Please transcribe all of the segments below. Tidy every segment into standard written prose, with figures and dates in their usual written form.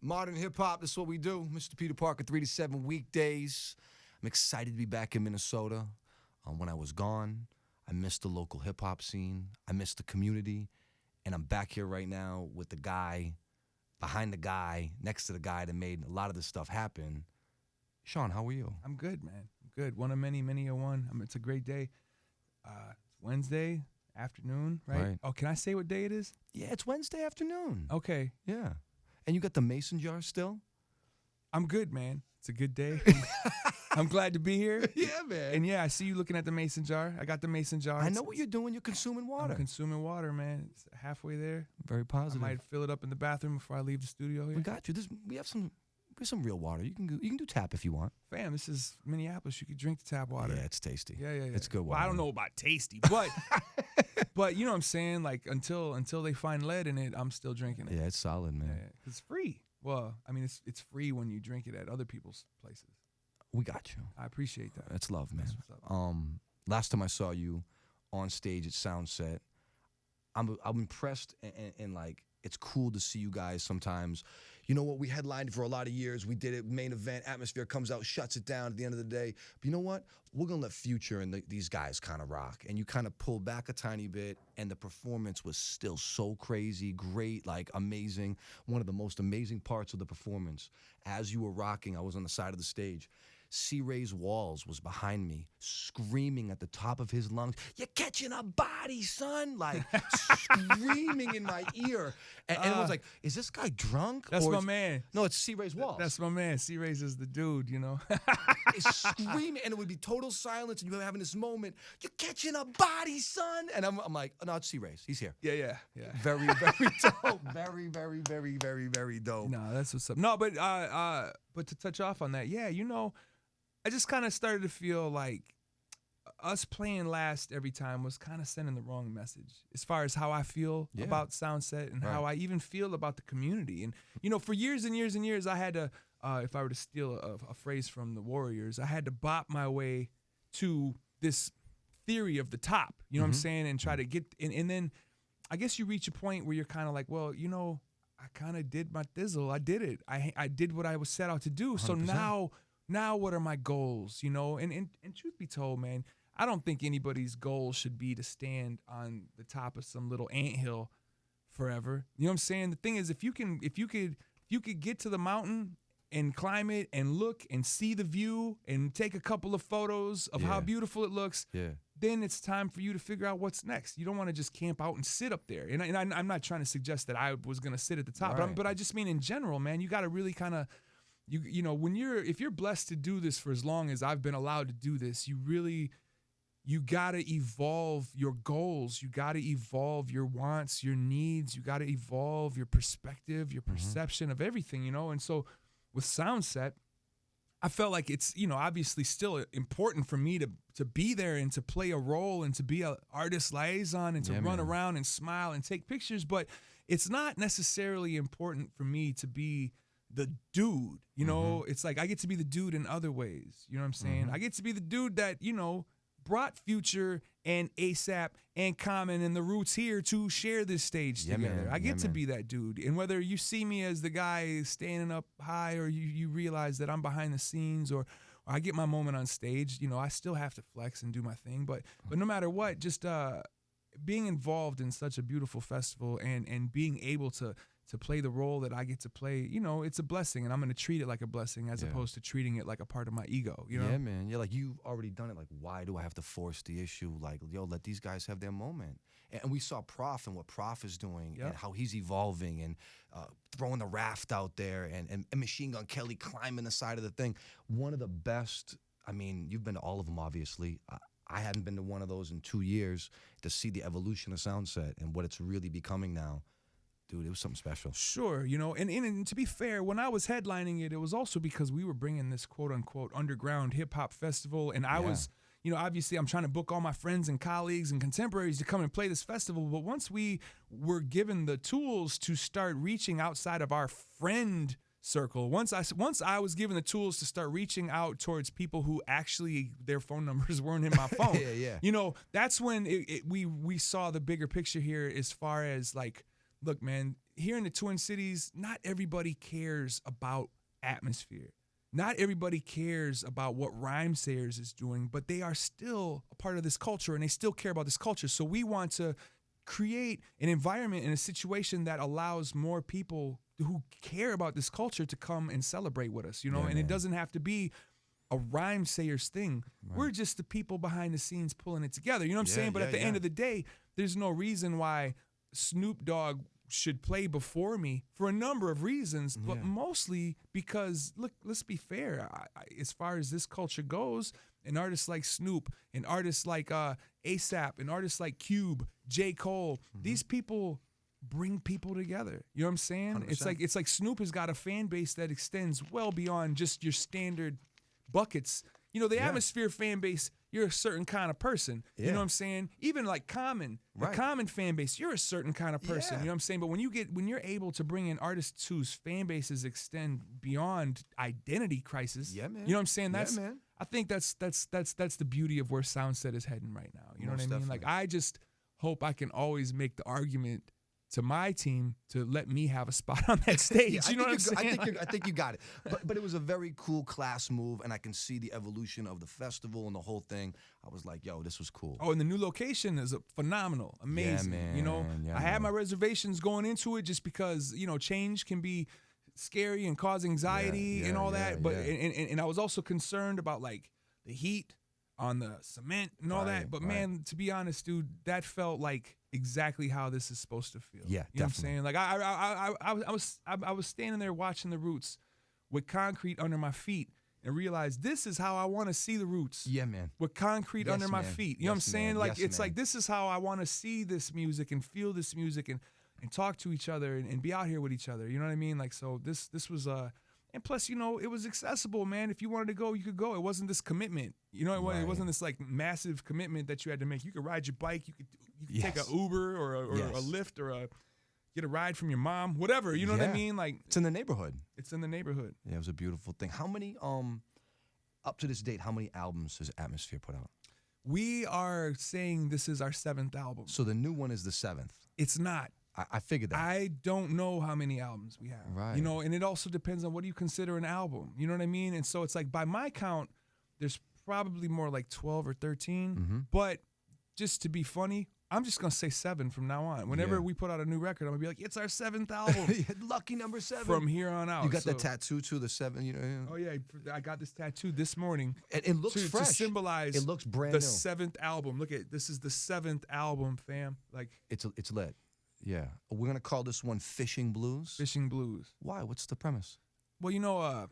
Modern hip hop, that's what we do. Mr. Peter Parker, 3 to 7 weekdays. I'm excited to be back in Minnesota. When I was gone, I missed the local hip hop scene. I missed the community. And I'm back here right now with the guy, behind the guy, next to the guy that made a lot of this stuff happen. Sean, how are you? I'm good, man. I'm good. One of many, many a one. It's a great day. It's Wednesday afternoon, right? Oh, can I say what day it is? Yeah, it's Wednesday afternoon. Okay. Yeah. And you got the mason jar still? I'm good, man. It's a good day. I'm glad to be here. Yeah, man. And yeah, I see you looking at the mason jar. I got the mason jar. I know what you're doing. You're consuming water. I'm consuming water, man. It's halfway there. Very positive. I might fill it up in the bathroom before I leave the studio here. We got you. We have some real water. You can do tap if you want. Fam, this is Minneapolis. You could drink the tap water. Yeah, it's tasty. Yeah. It's good water. Well, I don't know about tasty, but but you know what I'm saying? Like until they find lead in it, I'm still drinking it. Yeah, it's solid, man. Yeah, it's free. Well, I mean, it's free when you drink it at other people's places. We got you. I appreciate that. That's love, man. That's what's up. Last time I saw you on stage at Soundset, I'm impressed and like it's cool to see you guys sometimes. You know what? We headlined for a lot of years. We did it, main event, Atmosphere comes out, shuts it down at the end of the day. But you know what? We're going to let Future and these guys kind of rock. And you kind of pull back a tiny bit, and the performance was still so crazy, great, like amazing. One of the most amazing parts of the performance, as you were rocking, I was on the side of the stage. C-Ray's Walls was behind me, screaming at the top of his lungs, "You're catching a body, son!" Like, screaming in my ear. And everyone's like, is this guy drunk? That's my man. No, it's C-Ray's Walls. That's my man. C-Ray's is the dude, you know. He's screaming, and it would be total silence, and you were having this moment, "You're catching a body, son!" And I'm like, oh, no, it's C-Ray's. He's here. Yeah. Very, very dope. Very, very, very, very, very dope. No, that's what's up. No, but to touch off on that, yeah, you know, I just kind of started to feel like us playing last every time was kind of sending the wrong message as far as how I feel about Soundset and how I even feel about the community. And, you know, for years and years and years, I had to, if I were to steal a phrase from the Warriors, I had to bop my way to this theory of the top, you know what I'm saying, and try to get, and then I guess you reach a point where you're kind of like, well, you know, I kind of did my thizzle. I did it. I did what I was set out to do. 100%. So now what are my goals, you know? And truth be told, man, I don't think anybody's goal should be to stand on the top of some little anthill forever. You know what I'm saying? The thing is, if you could get to the mountain and climb it and look and see the view and take a couple of photos of how beautiful it looks, then it's time for you to figure out what's next. You don't want to just camp out and sit up there. And I'm not trying to suggest that I was going to sit at the top, but I just mean in general, man, you got to really kind of, you know, if you're blessed to do this for as long as I've been allowed to do this, you got to evolve your goals. You got to evolve your wants, your needs. You got to evolve your perspective, your perception of everything, you know? And so with Soundset, I felt like it's, you know, obviously still important for me to be there and to play a role and to be an artist liaison and to run around and smile and take pictures. But it's not necessarily important for me to be the dude, you know? It's like I get to be the dude in other ways, you know what I'm saying? I get to be the dude that, you know, brought Future and ASAP and Common and the Roots here to share this stage together. Man. I get to be that dude. And whether you see me as the guy standing up high or you realize that I'm behind the scenes or I get my moment on stage, you know, I still have to flex and do my thing. But no matter what, just being involved in such a beautiful festival and being able to play the role that I get to play, you know, it's a blessing, and I'm going to treat it like a blessing as opposed to treating it like a part of my ego, you know? Yeah, man. Yeah, like, you've already done it. Like, why do I have to force the issue? Like, yo, let these guys have their moment. And we saw Prof and what Prof is doing and how he's evolving and throwing the raft out there and Machine Gun Kelly climbing the side of the thing. One of the best, I mean, you've been to all of them, obviously. I hadn't been to one of those in 2 years to see the evolution of Soundset and what it's really becoming now. Dude, it was something special. Sure, you know, and to be fair, when I was headlining it, it was also because we were bringing this quote-unquote underground hip-hop festival, and I was, you know, obviously I'm trying to book all my friends and colleagues and contemporaries to come and play this festival, but once we were given the tools to start reaching outside of our friend circle, once I was given the tools to start reaching out towards people who actually their phone numbers weren't in my phone, you know, that's when we saw the bigger picture here as far as, like, look, man, here in the Twin Cities, not everybody cares about atmosphere. Not everybody cares about what Rhyme Sayers is doing, but they are still a part of this culture and they still care about this culture. So we want to create an environment and a situation that allows more people who care about this culture to come and celebrate with us, you know, Yeah, and man. it doesn't have to be a Rhyme Sayers thing. Right. We're just the people behind the scenes pulling it together. You know what I'm saying? But at the end of the day, there's no reason why Snoop Dogg should play before me for a number of reasons, but Yeah. mostly because, look, let's be fair. As far as this culture goes, an artist like Snoop, an artist like ASAP, an artist like Cube, J. Cole, these people bring people together. You know what I'm saying? 100%. It's like Snoop has got a fan base that extends well beyond just your standard buckets. You know, the Yeah. Atmosphere fan base, you're a certain kind of person. You Yeah. know what I'm saying? Even like Common, Right. the Common fan base, you're a certain kind of person. Yeah. You know what I'm saying? But when you're able to bring in artists whose fan bases extend beyond identity crisis, Yeah, man. you know what I'm saying? That's yeah, man. I think that's the beauty of where Soundset is heading right now. You know Most what I mean? Like, definitely. I just hope I can always make the argument to my team to let me have a spot on that stage. Yeah, you know what I'm saying? I think you got it. But it was a very cool class move, and I can see the evolution of the festival and the whole thing. I was like, yo, this was cool. Oh, and the new location is phenomenal, amazing. man. You know, Yeah, I had man. my reservations going into it just because, you know, change can be scary and cause anxiety and all that. But and I was also concerned about like the heat on the cement and all that. But man, to be honest, dude, that felt like exactly how this is supposed to feel. Yeah, you know definitely. what I'm saying? Like I was standing there watching the Roots with concrete under my feet and realized this is how I want to see the Roots. Yeah, man. With concrete Yes, under my man. feet. You know what I'm Yes, saying? man. Like, Yes, it's man. like, this is how I want to see this music and feel this music and talk to each other and be out here with each other. You know what I mean? Like, so this was, and plus, you know, it was accessible, man. If you wanted to go, you could go. It wasn't this commitment. You know, it wasn't this like massive commitment that you had to make. You could ride your bike. You could take Yes. a Uber or a Yes. Lyft or get a ride from your mom, whatever. You know what I Yeah. mean? Like, It's in the neighborhood. it's in the neighborhood. Yeah, it was a beautiful thing. How many, up to this date, how many albums has Atmosphere put out? We are saying this is our 7th album. So the new one is the 7th. It's not. I figured that. I don't know how many albums we have. Right. You know, and it also depends on what do you consider an album. You know what I mean? And so it's like by my count, there's probably more like 12 or 13. Mm-hmm. But just to be funny, I'm just gonna say 7 from now on. Whenever Yeah. we put out a new record, I'm gonna be like, it's our 7th album Lucky number 7. from here on out. You got So- the tattoo too, the 7. You know. Oh yeah, I got this tattoo this morning And it looks to fresh. symbolize It looks brand the new. 7th album. Look at this is the 7th album, fam. Like It's lit. Yeah. We're gonna call this one Fishing Blues. Fishing Blues. Why? What's the premise? Well, you know,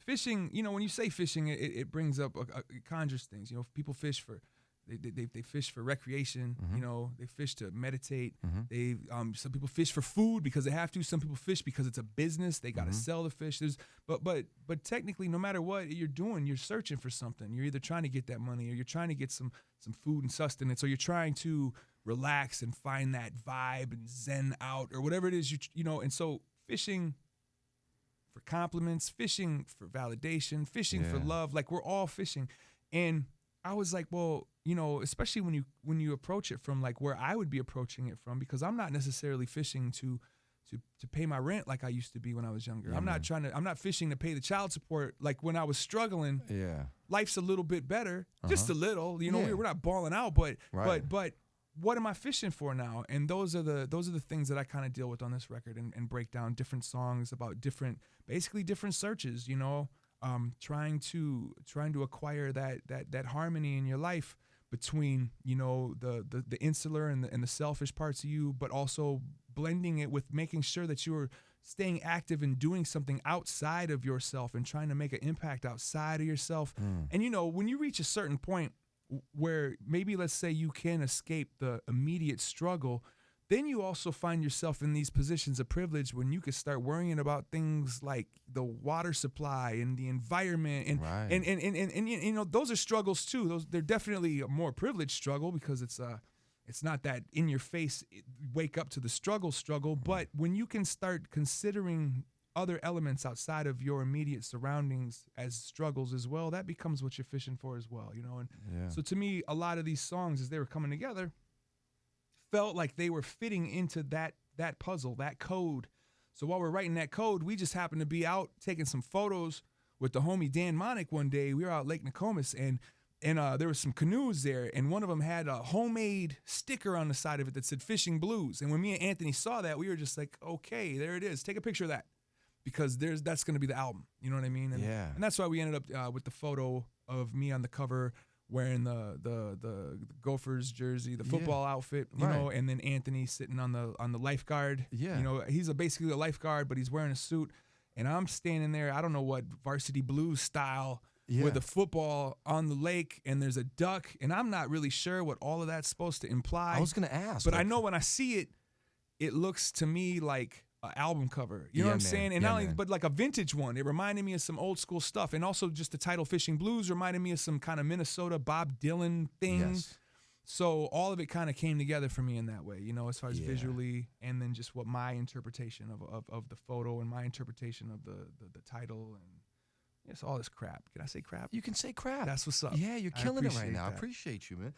fishing. You know, when you say fishing, it brings up, it conjures things. You know, people fish for, they fish for recreation. Mm-hmm. You know, they fish to meditate. They some people fish for food because they have to. Some people fish because it's a business. They got to sell the fish. But technically, no matter what you're doing, you're searching for something. You're either trying to get that money, or you're trying to get some food and sustenance, or you're trying to relax and find that vibe and zen out, or whatever it is you know. And so fishing for compliments, fishing for validation, fishing for Yeah. love. Like, we're all fishing. And I was like, well, you know, especially when you approach it from like where I would be approaching it from, because I'm not necessarily fishing to pay my rent like I used to be when I was younger. Yeah, I'm not fishing to pay the child support like when I was struggling. Yeah. Life's a little bit better, just a little. You know, Yeah. we're not balling out, but Right. but what am I fishing for now? And those are the things that I kind of deal with on this record and break down different songs about basically different searches, you know, trying to acquire that harmony in your life between, you know, the insular and the selfish parts of you, but also blending it with making sure that you're staying active and doing something outside of yourself and trying to make an impact outside of yourself. And, you know, when you reach a certain point where maybe, let's say, you can escape the immediate struggle, then you also find yourself in these positions of privilege when you could start worrying about things like the water supply and the environment and Right. and you know, those are struggles too. They're definitely a more privileged struggle because it's not that in your face wake up to the struggle, but when you can start considering other elements outside of your immediate surroundings as struggles as well, that becomes what you're fishing for as well, you know. And Yeah. so to me, a lot of these songs as they were coming together felt like they were fitting into that that puzzle, that code. So while we're writing that code, we just happened to be out taking some photos with the homie Dan Monick one day. We were out Lake Nokomis, and there was some canoes there, and one of them had a homemade sticker on the side of it that said Fishing Blues. And when me and Anthony saw that, we were just like, okay, there it is. Take a picture of that, because that's going to be the album. You know what I mean? And, Yeah. And that's why we ended up with the photo of me on the cover wearing the Gophers jersey, the football outfit, you know, and then Anthony sitting on the lifeguard. Yeah. You know, he's basically a lifeguard, but he's wearing a suit. And I'm standing there, I don't know what, Varsity Blues style, with a football on the lake, and there's a duck, and I'm not really sure what all of that's supposed to imply. I was going to ask. But I know when I see it, it looks to me like an album cover. You know what I'm saying? And not only, but like a vintage one. It reminded me of some old school stuff. And also just the title Fishing Blues reminded me of some kind of Minnesota Bob Dylan thing. Yes. So all of it kind of came together for me in that way, you know, as far as visually, and then just what my interpretation of the photo and my interpretation of the title, and it's all this crap. Can I say crap? You can say crap. That's what's up. Yeah, you're killing it right now. that. I appreciate you, man.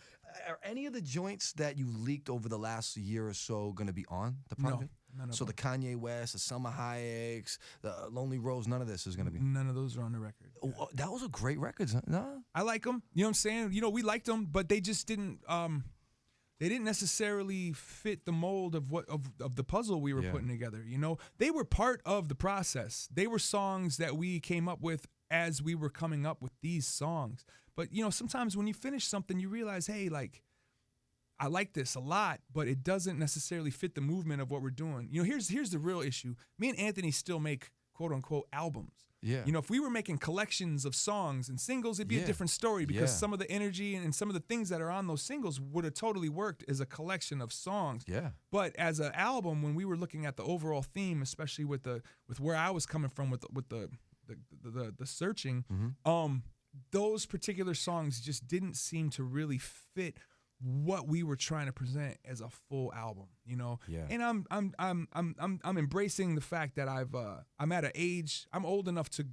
Are any of the joints that you leaked over the last year or so going to be on the project? No, none of So them. the Kanye West, the Selma Hayek's, the Lonely Rose, none of this is going to be. None of those are on the record. Yeah. Oh, that was a great record. No? I like them. You know what I'm saying? You know, we liked them, but they just didn't. They didn't necessarily fit the mold of what of the puzzle we were putting together. You know, they were part of the process. They were songs that we came up with as we were coming up with these songs. But you know, sometimes when you finish something, you realize, hey, like, I like this a lot, but it doesn't necessarily fit the movement of what we're doing. You know, here's the real issue. Me and Anthony still make quote unquote albums. Yeah. You know, if we were making collections of songs and singles, it'd be a different story, because some of the energy and some of the things that are on those singles would have totally worked as a collection of songs. Yeah. But as an album, when we were looking at the overall theme, especially with where I was coming from with the searching, those particular songs just didn't seem to really fit what we were trying to present as a full album, you know. Yeah. And I'm embracing the fact that I'm at an age, I'm old enough to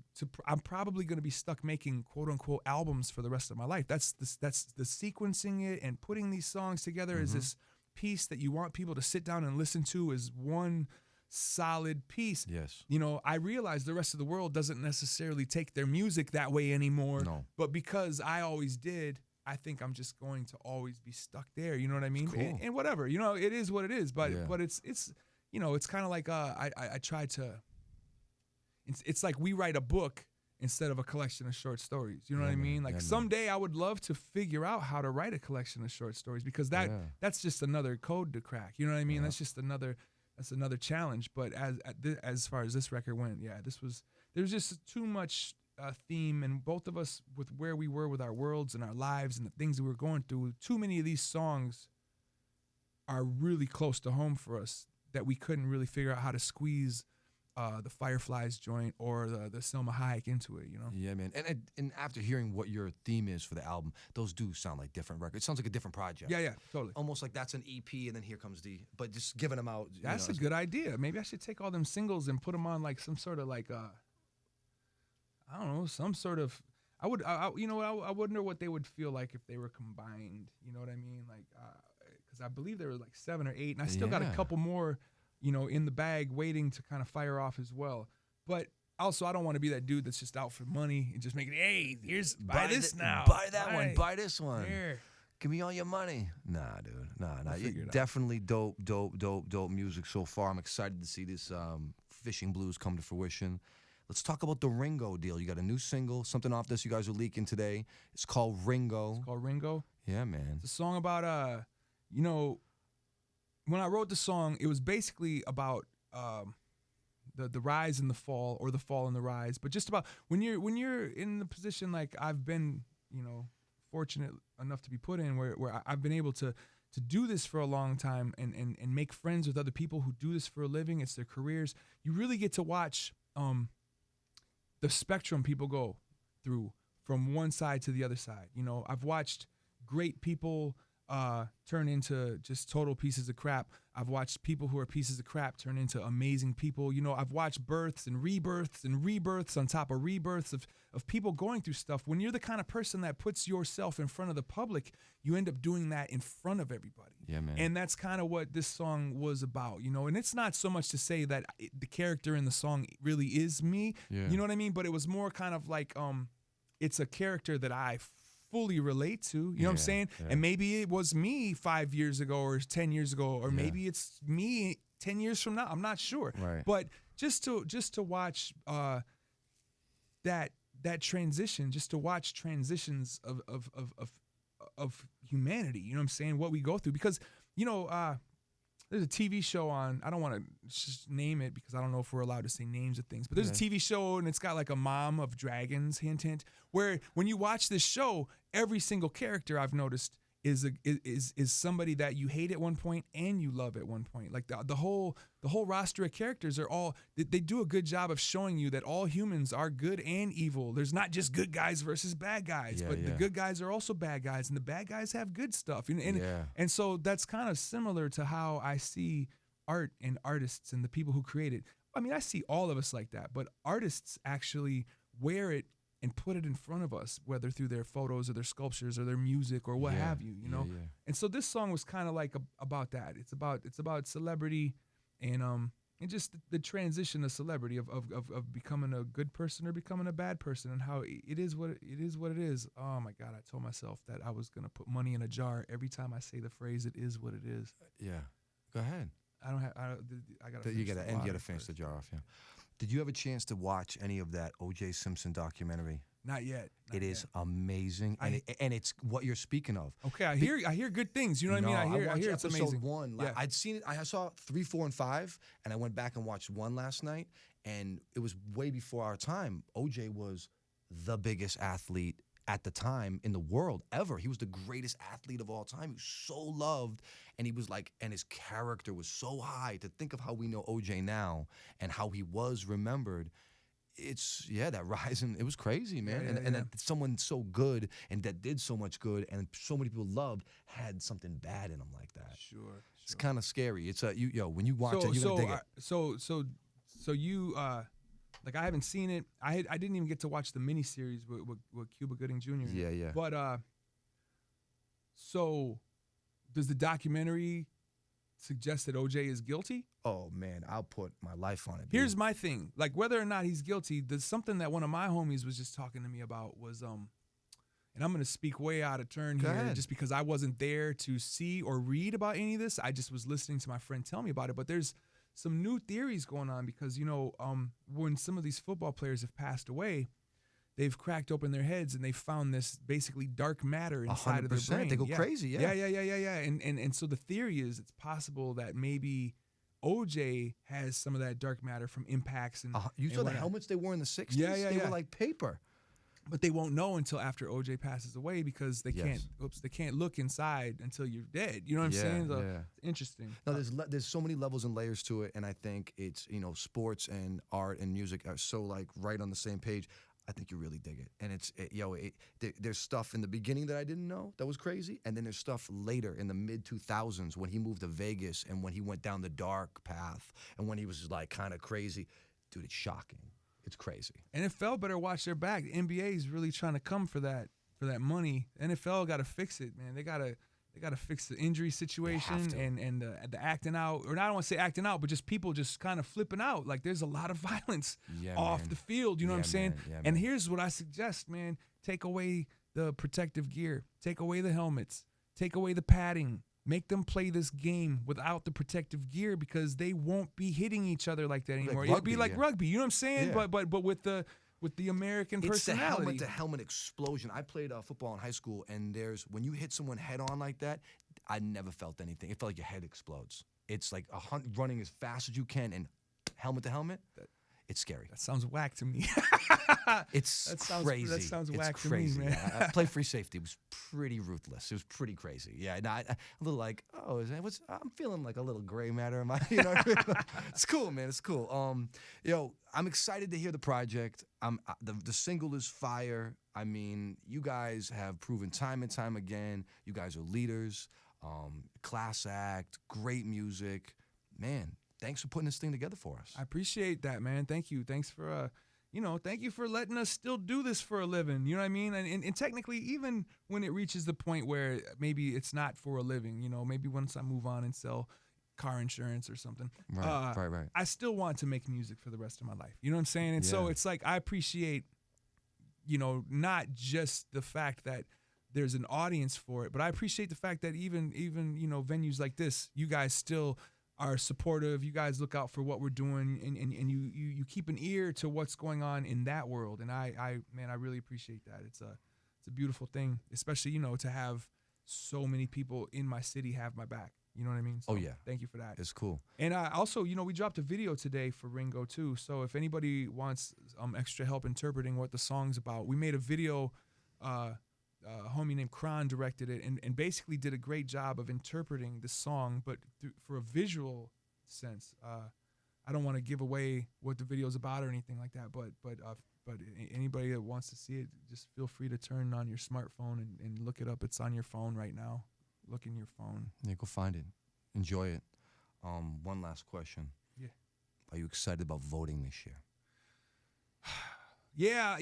I'm probably going to be stuck making quote unquote albums for the rest of my life. That's the sequencing it and putting these songs together as this piece that you want people to sit down and listen to as one solid piece. Yes. You know, I realize the rest of the world doesn't necessarily take their music that way anymore. No. But because I always did, I think I'm just going to always be stuck there. You know what I mean? Cool. And whatever, you know, it is what it is. But it's you know, it's kind of like I try to. It's like we write a book instead of a collection of short stories. You know what I mean? Like someday I would love to figure out how to write a collection of short stories, because that's just another code to crack. You know what I mean? That's just another challenge. But as far as this record went, there's just too much theme, and both of us with where we were with our worlds and our lives and the things that we were going through. Too many of these songs are really close to home for us that we couldn't really figure out how to squeeze the Fireflies joint or the Selma Hayek into it, you know? Yeah, man. And after hearing what your theme is for the album, those do sound like different records. It sounds like a different project. Yeah, totally. Almost like that's an EP, and then here comes but just giving them out. That's a good idea. Maybe I should take all them singles and put them on like some sort of like I don't know, some sort of. I wonder what they would feel like if they were combined. You know what I mean? Like, because I believe there were like 7 or 8, and I still got a couple more, you know, in the bag waiting to kind of fire off as well. But also, I don't want to be that dude that's just out for money and just making, hey, here's buy this now, buy that one, buy this one. Here. Give me all your money. Nah, dude. Nah. Figure it out. Definitely dope music so far. I'm excited to see this Fishing Blues come to fruition. Let's talk about the Ringo deal. You got a new single, something off this you guys are leaking today. It's called Ringo. It's called Ringo. Yeah, man. It's a song about, you know, when I wrote the song, it was basically about the rise and the fall, or the fall and the rise. But just about when you're in the position like I've been, you know, fortunate enough to be put in, where I've been able to do this for a long time and make friends with other people who do this for a living. It's their careers. You really get to watch the spectrum people go through from one side to the other side. You know, I've watched great people turn into just total pieces of crap. I've watched people who are pieces of crap turn into amazing people. You know, I've watched births and rebirths on top of rebirths of people going through stuff. When you're the kind of person that puts yourself in front of the public, you end up doing that in front of everybody. Yeah, man. And that's kind of what this song was about, you know. And it's not so much to say that the character in the song really is me, you know what I mean? But it was more kind of like it's a character that I fully relate to, you know what I'm saying? Yeah. And maybe it was me 5 years ago or 10 years ago, or maybe it's me 10 years from now. I'm not sure. Right. But just to watch that transition, just to watch transitions of humanity, you know what I'm saying? What we go through, because you know, there's a TV show on, I don't want to just name it because I don't know if we're allowed to say names of things, but there's a TV show and it's got like a mom of dragons, hint, hint, where when you watch this show, every single character I've noticed is somebody that you hate at one point and you love at one point. Like the whole roster of characters are all, they do a good job of showing you that all humans are good and evil. There's not just good guys versus bad guys, but the good guys are also bad guys, and the bad guys have good stuff. And so that's kind of similar to how I see art and artists and the people who create it. I mean, I see all of us like that, but artists actually wear it and put it in front of us, whether through their photos or their sculptures or their music or what have you, you know? And so this song was kind of like about that. It's about celebrity and just the transition of celebrity of becoming a good person or becoming a bad person, and how it is what it is. Oh my God, I told myself that I was going to put money in a jar every time I say the phrase, it is what it is. Yeah. Go ahead. I got to You got to finish the jar off, yeah. Did you have a chance to watch any of that O.J. Simpson documentary? Not yet. It is amazing, and it's what you're speaking of. Okay, I hear good things. You know what I mean? I hear it's amazing. Episode 1. Yeah. I'd seen it. I saw 3, 4, and 5, and I went back and watched 1 last night, and it was way before our time. O.J. was the biggest athlete at the time in the world ever. He was the greatest athlete of all time. He was so loved, and he was like, and his character was so high. To think of how we know O.J. now and how he was remembered, it's that rise, and it was crazy, man. And that someone so good and that did so much good and so many people loved had something bad in him like that. Sure. It's kind of scary. It's when you watch it, you're gonna dig it. So you like, I haven't seen it. I didn't even get to watch the miniseries with Cuba Gooding Jr. Yeah. But so does the documentary suggest that O.J. is guilty? Oh man, I'll put my life on it. Here's my thing: like, whether or not he's guilty, there's something that one of my homies was just talking to me about was and I'm gonna speak way out of turn here, just because I wasn't there to see or read about any of this. I just was listening to my friend tell me about it. But there's some new theories going on because, you know, when some of these football players have passed away, they've cracked open their heads and they found this basically dark matter inside of their brain. They go crazy, yeah. And so the theory is it's possible that maybe O.J. has some of that dark matter from impacts. And you saw the helmets they wore in the 60s? Yeah. They were like paper. But they won't know until after O.J. passes away because they can't look inside until you're dead. You know what I'm saying? So it's interesting. No, there's so many levels and layers to it, and I think it's, you know, sports and art and music are so like right on the same page. I think you really dig it, and there's stuff in the beginning that I didn't know that was crazy, and then there's stuff later in the mid 2000s when he moved to Vegas and when he went down the dark path and when he was like kind of crazy. Dude, it's shocking. It's crazy. NFL better watch their back. The NBA is really trying to come for that money. NFL got to fix it, man. They got to fix the injury situation and the acting out, or I don't want to say acting out, but just people just kind of flipping out. Like, there's a lot of violence off the field. You know what I'm saying? And here's what I suggest, man: take away the protective gear, take away the helmets, take away the padding. Make them play this game without the protective gear because they won't be hitting each other like that anymore. It'll be like rugby, you know what I'm saying? Yeah. But with the American personality. It's the helmet-to-helmet explosion. I played football in high school, and when you hit someone head-on like that, I never felt anything. It felt like your head explodes. It's like running as fast as you can and helmet-to-helmet. it's scary. That sounds whack to me. It's crazy. That sounds it's whack crazy. to me, man. I play free safety. It was pretty ruthless. It was pretty crazy. Yeah, no, a little like, oh, I'm feeling like a little gray matter. Am I? You know what I mean? It's cool, man. It's cool. I'm excited to hear the project. The single is fire. I mean, you guys have proven time and time again. You guys are leaders. Class act, great music. Man, thanks for putting this thing together for us. I appreciate that, man. Thank you. Thanks for, thank you for letting us still do this for a living. You know what I mean? And technically, even when it reaches the point where maybe it's not for a living, maybe once I move on and sell car insurance or something, Right. I still want to make music for the rest of my life. You know what I'm saying? And so it's like I appreciate, not just the fact that there's an audience for it, but I appreciate the fact that even venues like this, you guys still are supportive. You guys look out for what we're doing, and you keep an ear to what's going on in that world. And I really appreciate that. It's a beautiful thing, especially to have so many people in my city have my back. You know what I mean? So, oh yeah, thank you for that. It's cool. And also, we dropped a video today for Ringo too. So if anybody wants extra help interpreting what the song's about, we made a video. A homie named Kron directed it and basically did a great job of interpreting the song, but for a visual sense. I don't want to give away what the video's about or anything like that, but anybody that wants to see it, just feel free to turn on your smartphone and look it up. It's on your phone right now. Look in your phone. Yeah, go find it. Enjoy it. One last question. Yeah. Are you excited about voting this year? Yeah,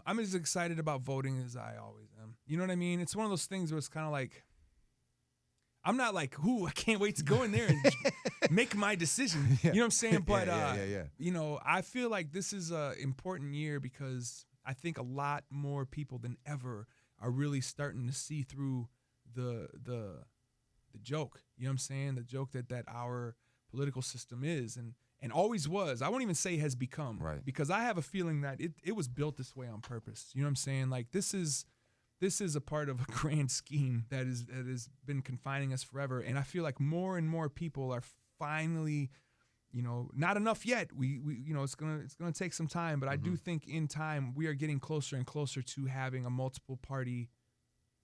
I'm as excited about voting as I always am. You know what I mean? It's one of those things where it's kind of like, I'm not like, ooh, I can't wait to go in there and make my decision. You know what I'm saying? But, I feel like this is an important year because I think a lot more people than ever are really starting to see through the joke. You know what I'm saying? The joke that our political system is and always was. I won't even say has become. Right. Because I have a feeling that it was built this way on purpose. You know what I'm saying? Like this is a part of a grand scheme that has been confining us forever. And I feel like more and more people are finally, not enough yet. We it's gonna take some time, but I do think in time we are getting closer and closer to having a multiple party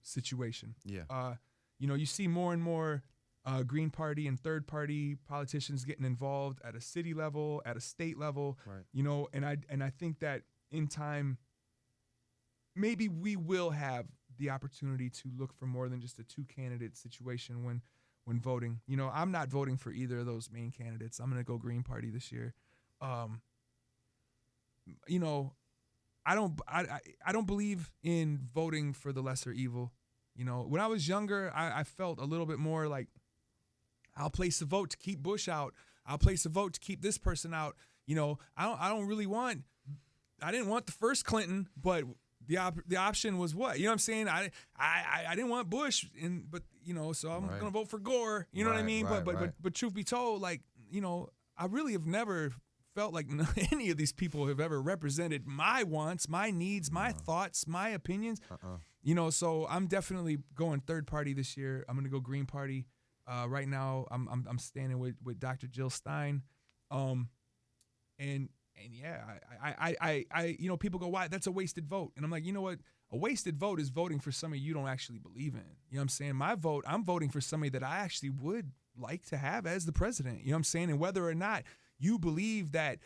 situation. Yeah. You see more and more Green Party and third party politicians getting involved at a city level, at a state level, right. And I think that in time, maybe we will have the opportunity to look for more than just a 2-candidate situation when voting. I'm not voting for either of those main candidates. I'm going to go Green Party this year. I don't believe in voting for the lesser evil. When I was younger, I felt a little bit more like, I'll place a vote to keep Bush out. I'll place a vote to keep this person out. I didn't want the first Clinton, but the option was what? You know what I'm saying? I didn't want Bush, so I'm right. gonna vote for Gore. You know what I mean? Right. But truth be told, like, I really have never felt like any of these people have ever represented my wants, my needs, my thoughts, my opinions. So I'm definitely going third party this year. I'm gonna go Green Party. Right now, I'm standing with Dr. Jill Stein, and yeah, I people go, why? That's a wasted vote, and I'm like, you know what? A wasted vote is voting for somebody you don't actually believe in. You know what I'm saying? My vote, I'm voting for somebody that I actually would like to have as the president. You know what I'm saying? And whether or not you believe that,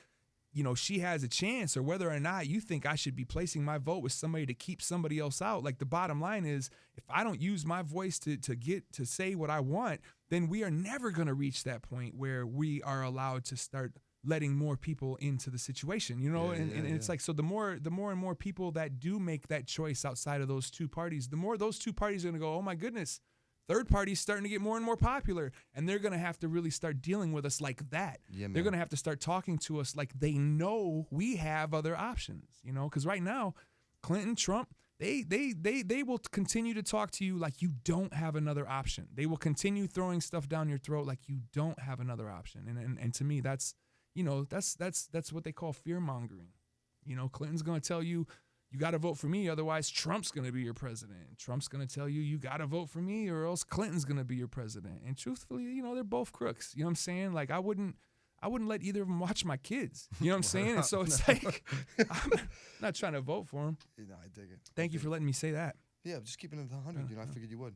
she has a chance, or whether or not you think I should be placing my vote with somebody to keep somebody else out. Like, the bottom line is, if I don't use my voice to get to say what I want, then we are never going to reach that point where we are allowed to start letting more people into the situation, and it's like, so the more and more people that do make that choice outside of those two parties, the more those two parties are going to go, oh my goodness, third party's starting to get more and more popular, and they're going to have to really start dealing with us like that. Yeah, man. They're going to have to start talking to us like they know we have other options, because right now, Clinton, Trump, they will continue to talk to you like you don't have another option. They will continue throwing stuff down your throat like you don't have another option. And to me, that's what they call fear mongering. Clinton's going to tell you, you got to vote for me, otherwise Trump's going to be your president. Trump's going to tell you, you got to vote for me or else Clinton's going to be your president. And truthfully, they're both crooks. You know what I'm saying? Like, I wouldn't I wouldn't let either of them watch my kids. You know what I'm saying? And so it's like, I'm not trying to vote for them. No, I dig it. Thank you for letting me say that. Yeah, just keeping it 100. I figured you would.